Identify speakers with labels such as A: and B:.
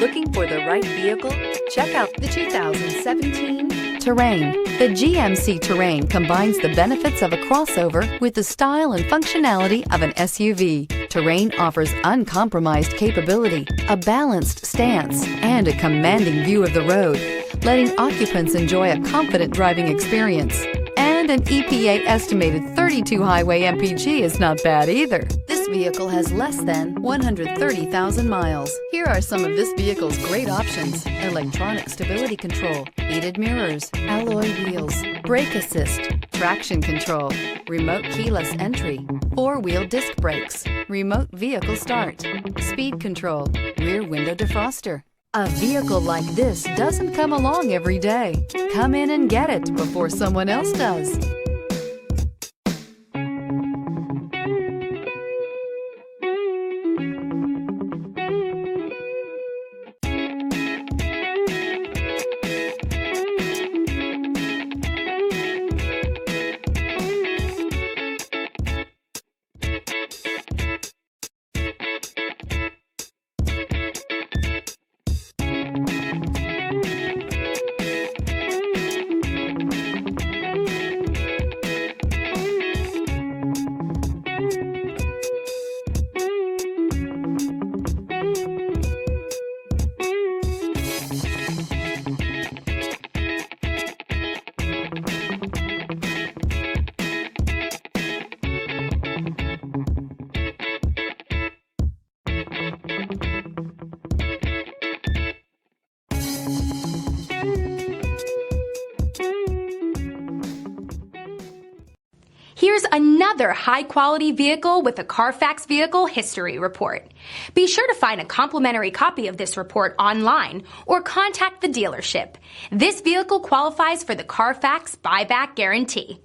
A: Looking for the right vehicle? Check out the 2017 Terrain. The GMC Terrain combines the benefits of a crossover with the style and functionality of an SUV. Terrain offers uncompromised capability, a balanced stance, and a commanding view of the road, letting occupants enjoy a confident driving experience. And an EPA estimated 32 highway MPG is not bad either. This vehicle has less than 130,000 miles. Here are some of this vehicle's great options: electronic stability control, heated mirrors, alloy wheels, brake assist, traction control, remote keyless entry, four-wheel disc brakes, remote vehicle start, speed control, rear window defroster. A vehicle like this doesn't come along every day. Come in and get it before someone else does.
B: Here's another high-quality vehicle with a Carfax Vehicle History Report. Be sure to find a complimentary copy of this report online or contact the dealership. This vehicle qualifies for the Carfax Buyback Guarantee.